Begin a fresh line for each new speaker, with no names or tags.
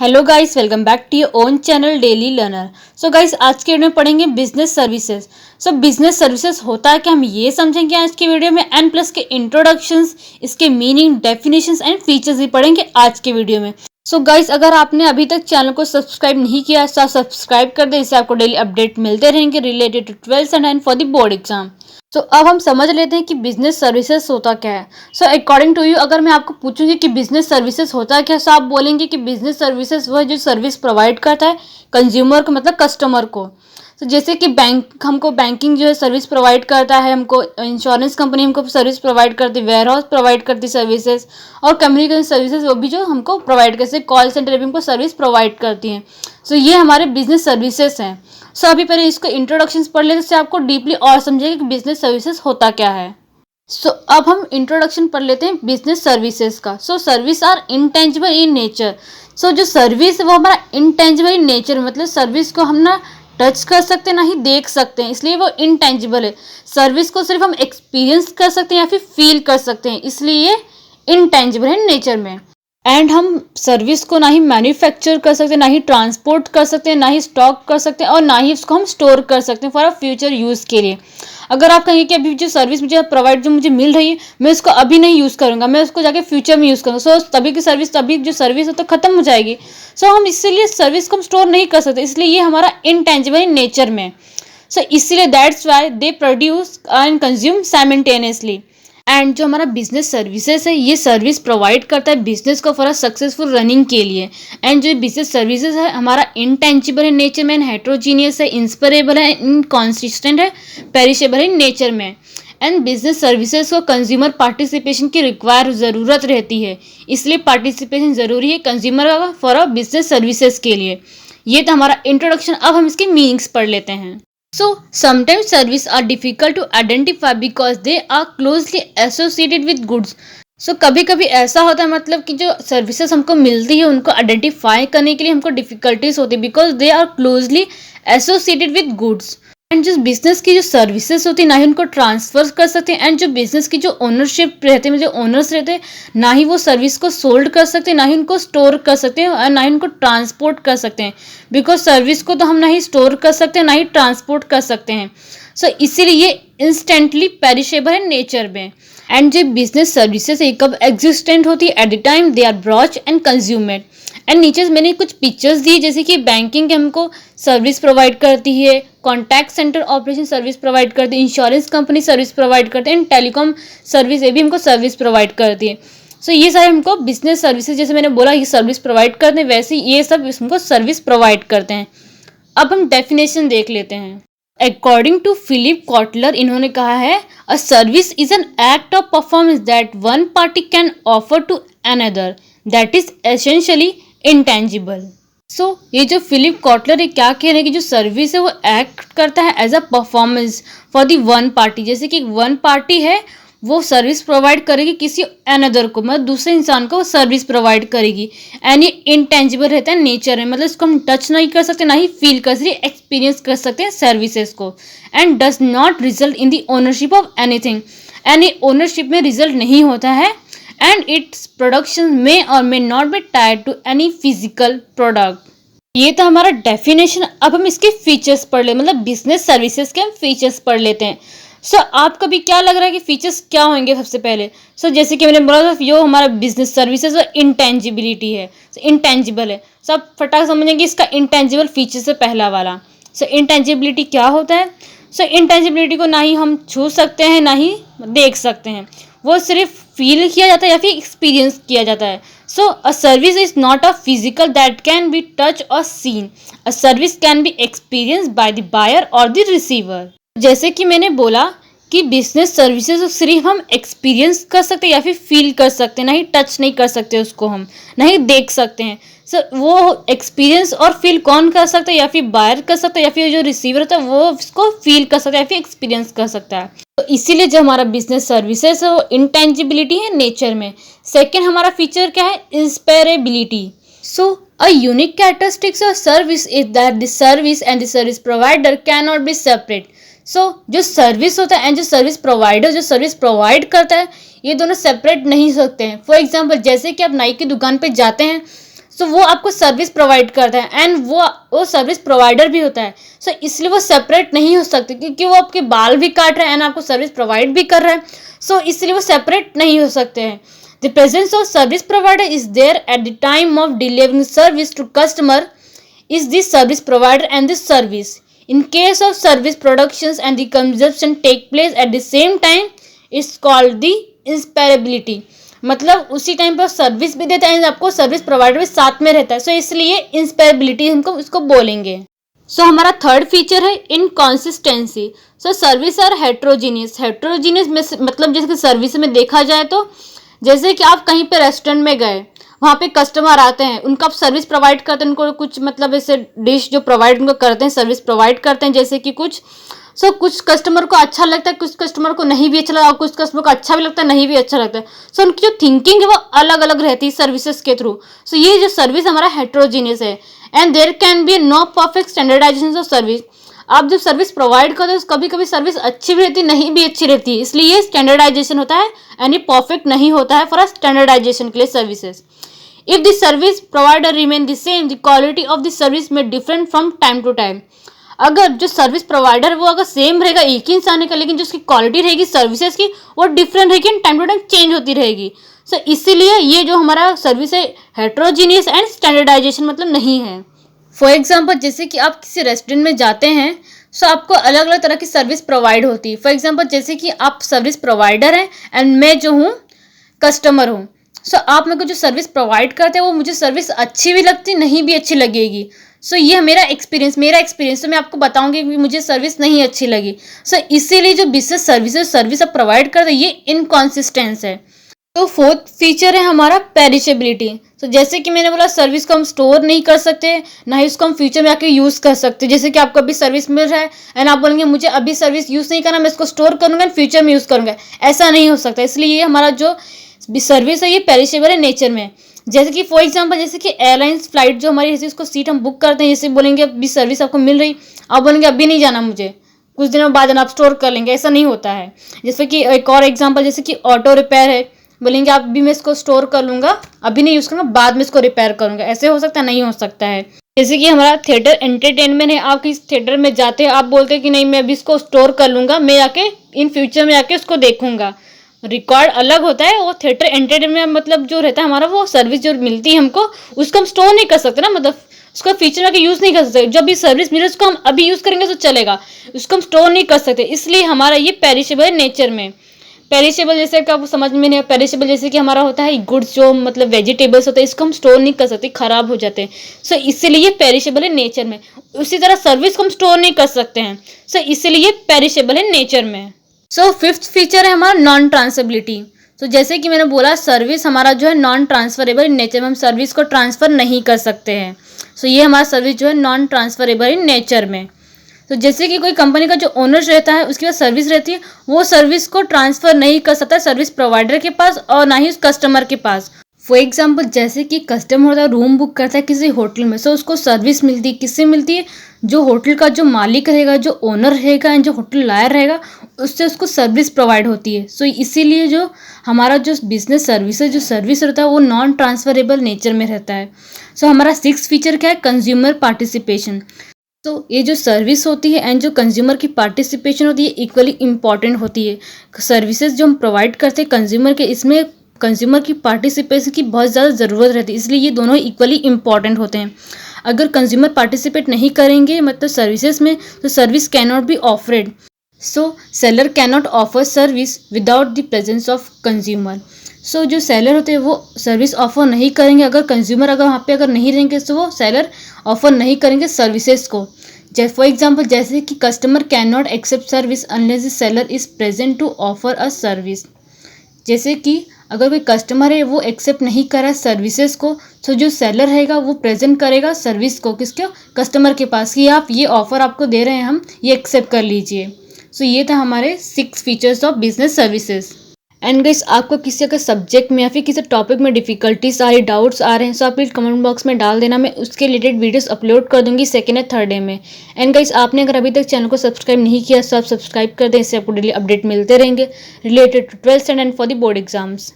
Hello guys, welcome back to your own channel daily learner. So guys, आज के video में पढ़ेंगे business services. So business services होता है कि हम ये समझेंगे आज की वीडियो में, एंड प्लस के इंट्रोडक्शंस, इसके मीनिंग, डेफिनेशंस एंड फीचर्स भी पढ़ेंगे आज के वीडियो में। सो गाइस, अगर आपने अभी तक चैनल को सब्सक्राइब नहीं किया तो सब्सक्राइब कर दें, इससे आपको डेली अपडेट मिलते रहेंगे related to 12th and for the board exam. तो अब हम समझ लेते हैं कि बिजनेस सर्विसेज होता क्या है। सो अकॉर्डिंग टू यू, अगर मैं आपको पूछूंगी कि बिजनेस सर्विसेज होता क्या, तो आप बोलेंगे कि बिजनेस सर्विसेज वह जो सर्विस प्रोवाइड करता है कंज्यूमर को, मतलब कस्टमर को। तो जैसे कि बैंक हमको बैंकिंग जो है सर्विस प्रोवाइड करता है, हमको इंश्योरेंस कंपनी हमको सर्विस प्रोवाइड करती है, वेयर हाउस प्रोवाइड करती सर्विसेज, और कम्युनिकेशन सर्विसेज वो भी जो हमको प्रोवाइड करते, कॉल सेंटर भी हमको सर्विस प्रोवाइड करती हैं। सो ये हमारे बिजनेस सर्विसेज हैं। सो अभी पहले इसको इंट्रोडक्शन पढ़ लेते, इससे आपको डीपली और समझेगा कि बिजनेस सर्विसेज होता क्या है। सो अब हम इंट्रोडक्शन पढ़ लेते हैं बिजनेस सर्विसेज का। So service are intangible in nature. So जो सर्विस है वो हमारा इंटेंजिबल इन नेचर, मतलब सर्विस को हम ना टच कर सकते हैं ना ही देख सकते हैं, इसलिए वो इंटेंजिबल है। सर्विस को सिर्फ हम एक्सपीरियंस कर सकते हैं या फिर फील कर सकते हैं, इसलिए ये इंटेंजिबल है नेचर में। एंड हम सर्विस को ना ही मैन्युफैक्चर कर सकते हैं, ना ही ट्रांसपोर्ट कर सकते हैं, ना ही स्टॉक कर सकते हैं, और ना ही उसको हम स्टोर कर सकते हैं फॉर अ फ्यूचर यूज़ के लिए। अगर आप कहेंगे कि अभी जो सर्विस मुझे प्रोवाइड जो मुझे मिल रही है, मैं उसको अभी नहीं यूज़ करूँगा, मैं उसको जाके फ्यूचर में यूज़ करूँगा, सो तभी की सर्विस, तभी जो सर्विस है तो ख़त्म हो जाएगी। सो हम इसीलिए सर्विस को हम स्टोर नहीं कर सकते, इसलिए ये हमारा इंटेंजिबल इन नेचर में। सो इसीलिए that's why they produce and consume simultaneously. And जो हमारा बिजनेस सर्विसेज है, ये सर्विस प्रोवाइड करता है बिजनेस को फॉर अ सक्सेसफुल रनिंग के लिए। एंड जो बिजनेस सर्विसेज है हमारा इंटेंजिबल है नेचर में, हेट्रोजीनियस है, इंस्परेबल है, इनकॉन्सिस्टेंट है, पेरिशेबल है नेचर में। एंड बिजनेस सर्विसेज को कंज्यूमर पार्टिसिपेशन की रिक्वायर ज़रूरत रहती है, इसलिए पार्टिसिपेशन ज़रूरी है कंज्यूमर का फॉर अ बिजनेस सर्विसेज के लिए। ये तो हमारा इंट्रोडक्शन। अब हम इसके मीनिंग्स पढ़ लेते हैं। So sometimes services are difficult to identify because they are closely associated with goods. So कभी कभी ऐसा होता है, मतलब कि जो सर्विसेज हमको मिलती है उनको आइडेंटिफाई करने के लिए हमको डिफिकल्टीज होती है, because they are closely associated with goods. And जो बिजनेस की जो सर्विसेज होती है ना ही उनको ट्रांसफर कर सकते हैं, एंड जो बिजनेस की जो ओनरशिप रहते हैं, जो ओनर्स रहते हैं, ना ही वो सर्विस को सोल्ड कर सकते हैं, ना ही उनको स्टोर कर सकते हैं, और ना ही उनको ट्रांसपोर्ट कर सकते हैं, बिकॉज सर्विस को तो हम ना ही स्टोर कर सकते हैं ना ही ट्रांसपोर्ट कर सकते हैं। सो इसीलिए ये इंस्टेंटली पेरिशेबल है नेचर में। एंड जो बिजनेस सर्विसेज है कब एग्जिस्टेंट होती है, at the time they are brought and consumed. And नीचे मैंने कुछ पिक्चर्स दी, जैसे कि बैंकिंग हमको सर्विस प्रोवाइड करती है, contact centre operation service provide करती है, इंश्योरेंस कंपनी सर्विस प्रोवाइड करती है, एंड टेलीकॉम सर्विस ये भी हमको सर्विस प्रोवाइड करती है। सो ये सारे हमको बिजनेस सर्विसेज, जैसे मैंने बोला ये सर्विस प्रोवाइड करते हैं, वैसे ये सब हमको सर्विस प्रोवाइड करते हैं। अब हम डेफिनेशन देख लेते हैं। अकॉर्डिंग टू फिलिप कॉटलर, इन्होंने कहा है a service is an act of performance that one party can offer to another that is essentially intangible. So ये जो फिलिप कॉटलर ये क्या कह रहे हैं कि जो सर्विस है वो एक्ट करता है as a performance for the one party, जैसे कि वन पार्टी है वो सर्विस प्रोवाइड करेगी किसी अनदर को, मतलब दूसरे इंसान को सर्विस प्रोवाइड करेगी। एंड ये इंटेंजिबल रहता है नेचर में, मतलब इसको हम टच नहीं कर सकते ना ही फील कर सकते, एक्सपीरियंस कर सकते हैं सर्विसेज को। And does not result in the ownership of anything, and ये ओनरशिप में रिजल्ट नहीं होता है। एंड इट्स प्रोडक्शन में और may not be tied to any physical product. ये तो हमारा डेफिनेशन। अब हम इसके फीचर्स पढ़ ले, मतलब बिजनेस सर्विसेज के हम फीचर्स पढ़ लेते हैं। सो आपको भी क्या लग रहा है कि फीचर्स क्या होंगे सबसे पहले? जैसे कि मैंने बोला था, यो हमारा बिजनेस सर्विसेज और इंटेंजिबिलिटी है, इंटेंजिबल है। आप फटाक समझेंगे इसका इंटेंजिबल फीचर से पहला वाला। इंटेंजिबिलिटी क्या होता है? इंटेंजिबिलिटी को ना ही हम छू सकते हैं ना ही देख सकते हैं, वो सिर्फ फील किया जाता है या फिर एक्सपीरियंस किया जाता है। So a service is not a physical that can be touch or seen, a service can be experience by the buyer or the receiver. जैसे कि मैंने बोला कि बिजनेस सर्विसेज सिर्फ हम एक्सपीरियंस कर सकते हैं या फिर फील कर सकते हैं, ना ही टच नहीं कर सकते उसको, हम ना ही देख सकते हैं। वो एक्सपीरियंस और फील कौन कर सकता है? या फिर बायर कर सकता है, या फिर जो रिसीवर होता है वो उसको फील कर सकता है या फिर एक्सपीरियंस कर सकता है। तो इसीलिए जो हमारा बिजनेस सर्विसेज है वो इंटेंजिबिलिटी है नेचर में। सेकेंड हमारा फीचर क्या है? Inseparability. So a unique characteristics of service is that the service and the service provider can not be separate. जो सर्विस होता है एंड जो सर्विस प्रोवाइडर जो सर्विस प्रोवाइड करता है, ये दोनों सेपरेट नहीं हो सकते हैं। फॉर एग्जाम्पल, जैसे कि आप नाई की दुकान पे जाते हैं, सो वो आपको सर्विस प्रोवाइड करता है एंड वो सर्विस प्रोवाइडर भी होता है। सो इसलिए वो सेपरेट नहीं हो सकते, क्योंकि वो आपके बाल भी काट रहा है एंड आपको सर्विस प्रोवाइड भी कर रहा है। सो इसलिए वो सेपरेट नहीं हो सकते हैं। The presence of service provider is there at the time of delivering service to customer is the service provider and the service. In case of service productions and the consumption take place at the same time, it's called the inseparability. मतलब उसी time पर service भी देता है, आपको service provider भी साथ में रहता है। सो इसलिए इंसेपरेबिलिटी हमको इसको बोलेंगे। सो हमारा थर्ड फीचर है inconsistency. So service are heterogeneous. Heterogeneous में मतलब जैसे सर्विस में देखा जाए तो जैसे कि आप कहीं पे रेस्टोरेंट में गए, वहाँ पे कस्टमर आते हैं, उनको आप सर्विस प्रोवाइड करते हैं, उनको कुछ मतलब ऐसे डिश जो प्रोवाइड उनको करते हैं, सर्विस प्रोवाइड करते हैं जैसे कि कुछ। सो कुछ कस्टमर को अच्छा लगता है, कुछ कस्टमर को नहीं भी अच्छा लगता, कुछ कस्टमर को अच्छा भी लगता है, नहीं भी अच्छा लगता है। सो उनकी जो थिंकिंग है वो अलग अलग रहती है सर्विसेज के थ्रू। सो ये जो सर्विस हमारा हेट्रोजीनियस है and there can be no perfect standardisation of service. आप जब सर्विस प्रोवाइड करते हो कभी कभी सर्विस अच्छी भी रहती है, नहीं भी अच्छी रहती है, इसलिए ये स्टैंडर्डाइजेशन होता है एंड ये परफेक्ट नहीं होता है फॉर स्टैंडर्डाइजेशन के लिए services. If the service provider remain the same, the quality of the service may different from time to time. अगर जो सर्विस प्रोवाइडर वो अगर सेम रहेगा एक ही इंसान का, लेकिन जो उसकी क्वालिटी रहेगी सर्विसेज की वो डिफरेंट रहेगी, टाइम टू टाइम चेंज होती रहेगी। सो इसीलिए ये जो हमारा सर्विस है हेट्रोजीनियस एंड स्टैंडर्डाइजेशन मतलब नहीं है। फॉर एग्जाम्पल जैसे कि आप किसी रेस्टोरेंट में जाते हैं, सो आपको अलग अलग तरह की सर्विस प्रोवाइड होती है। फॉर एग्जाम्पल जैसे कि आप सर्विस प्रोवाइडर हैं एंड मैं जो हूँ कस्टमर हूँ। सो आप मेरे को जो सर्विस प्रोवाइड करते हैं वो मुझे सर्विस अच्छी भी लगती, नहीं भी अच्छी लगेगी। सो ये मेरा एक्सपीरियंस तो मैं आपको बताऊंगी कि मुझे सर्विस नहीं अच्छी लगी। सो इसीलिए जो बिजनेस सर्विस आप प्रोवाइड करते हैं ये इनकॉन्सिस्टेंस है। तो फोर्थ फीचर है हमारा पेरिशेबिलिटी। तो जैसे कि मैंने बोला सर्विस को हम स्टोर नहीं कर सकते, ना ही उसको हम फ्यूचर में आके यूज़ कर सकते। जैसे कि आपको अभी सर्विस मिल रहा है एंड आप बोलेंगे मुझे अभी सर्विस यूज़ नहीं करना, मैं इसको स्टोर करूँगा एंड फ्यूचर में यूज़ करूँगा, ऐसा नहीं हो सकता। इसलिए ये हमारा जो सर्विस है ये पेरिशेबल है नेचर में। जैसे कि फॉर एग्जांपल जैसे कि एयरलाइंस फ्लाइट जो हमारी है उसको सीट हम बुक करते हैं, जैसे बोलेंगे अभी सर्विस आपको मिल रही, आप बोलेंगे अभी नहीं जाना मुझे, कुछ दिनों बाद आप स्टोर कर लेंगे, ऐसा नहीं होता है। जैसे कि एक और एग्जांपल जैसे कि ऑटो रिपेयर है, बोलेंगे आप भी मैं इसको स्टोर कर लूँगा, अभी नहीं यूज़ करूँगा, बाद में इसको रिपेयर करूँगा, ऐसे हो सकता है? नहीं हो सकता है। जैसे कि हमारा थिएटर एंटरटेनमेंट है, आप किस थिएटर में जाते हैं, आप बोलते हैं कि नहीं मैं अभी इसको स्टोर कर लूँगा, मैं आके इन फ्यूचर में आके उसको देखूँगा, रिकॉर्ड अलग होता है। वो थिएटर एंटरटेनमेंट मतलब जो रहता है हमारा वो सर्विस जो मिलती है हमको उसको हम स्टोर नहीं कर सकते ना, मतलब उसको फ्यूचर में यूज़ नहीं कर सकते। जब भी सर्विस मिले उसको हम अभी यूज़ करेंगे तो चलेगा, उसको हम स्टोर नहीं कर सकते। इसलिए हमारा ये पेरिशेबल है नेचर में। पेरिशेबल जैसे कि आपको समझ में नहीं, पेरिशेबल जैसे कि हमारा होता है गुड्स जो मतलब वेजिटेबल्स होते हैं, इसको हम स्टोर नहीं कर सकते, खराब हो जाते हैं। सो इसीलिए ये पेरिशेबल है नेचर में। उसी तरह सर्विस को हम स्टोर नहीं कर सकते हैं, सो इसीलिए पेरिशेबल है नेचर में। सो फिफ्थ फीचर है हमारा नॉन ट्रांसफरेबिलिटी। तो जैसे कि मैंने बोला सर्विस हमारा जो है नॉन ट्रांसफरेबल इन नेचर में, हम सर्विस को ट्रांसफ़र नहीं कर सकते हैं। सो ये हमारा सर्विस जो है नॉन ट्रांसफरेबल इन नेचर में। तो जैसे कि कोई कंपनी का जो ओनर रहता है उसके पास सर्विस रहती है, वो सर्विस को ट्रांसफ़र नहीं कर सकता सर्विस प्रोवाइडर के पास और ना ही उस कस्टमर के पास। फॉर एग्जाम्पल जैसे कि कस्टमर होता है रूम बुक करता है किसी होटल में, सो उसको सर्विस मिलती है, किससे मिलती है? जो होटल का जो मालिक रहेगा, जो ओनर रहेगा एंड जो होटल लायर रहेगा, उससे उसको सर्विस प्रोवाइड होती है। सो इसीलिए जो हमारा जो बिजनेस सर्विस है, जो सर्विस रहता है वो नॉन ट्रांसफरेबल नेचर में रहता है। सो हमारा सिक्स फीचर क्या है? Consumer participation. तो ये जो सर्विस होती है एंड जो कंज्यूमर की पार्टिसिपेशन होती है इक्वली इम्पॉर्टेंट होती है। सर्विसेज जो हम प्रोवाइड करते हैं कंज्यूमर के, इसमें कंज्यूमर की पार्टिसिपेशन की बहुत ज़्यादा ज़रूरत रहती है, इसलिए ये दोनों इक्वली इम्पॉर्टेंट होते हैं। अगर कंज्यूमर पार्टिसिपेट नहीं करेंगे मतलब सर्विसेज में, तो service can not be offered. So seller can not offer service without the presence of consumer. So जो सेलर होते हैं वो सर्विस ऑफर नहीं करेंगे अगर कंज्यूमर अगर वहाँ पे अगर नहीं रहेंगे, तो वो सेलर ऑफर नहीं करेंगे सर्विसेज को। जैसे फॉर एग्जांपल जैसे कि customer can not accept service unless the seller is present to offer a service. जैसे कि अगर कोई कस्टमर है वो एक्सेप्ट नहीं कर रहा सर्विसेज को, तो जो सेलर रहेगा वो प्रेजेंट करेगा सर्विस को किसके? कस्टमर के पास, कि आप ये ऑफर आपको दे रहे हैं, हम ये एक्सेप्ट कर लीजिए। सो ये था हमारे 6 features of business services. And guys आपको किसी अगर सब्जेक्ट में या फिर किसी टॉपिक में डिफिकल्टीज आ रही, डाउट्स आ रहे हैं, तो आप प्लीज कमेंट बॉक्स में डाल देना, मैं उसके रिलेटेड वीडियोस अपलोड कर दूंगी सेकेंड या थर्ड डे में। एंड गाइस आपने अगर अभी तक चैनल को सब्सक्राइब नहीं किया तो आप सब्सक्राइब कर दें, इससे आपको डेली अपडेट मिलते रहेंगे related to 12th standard and for the board exams.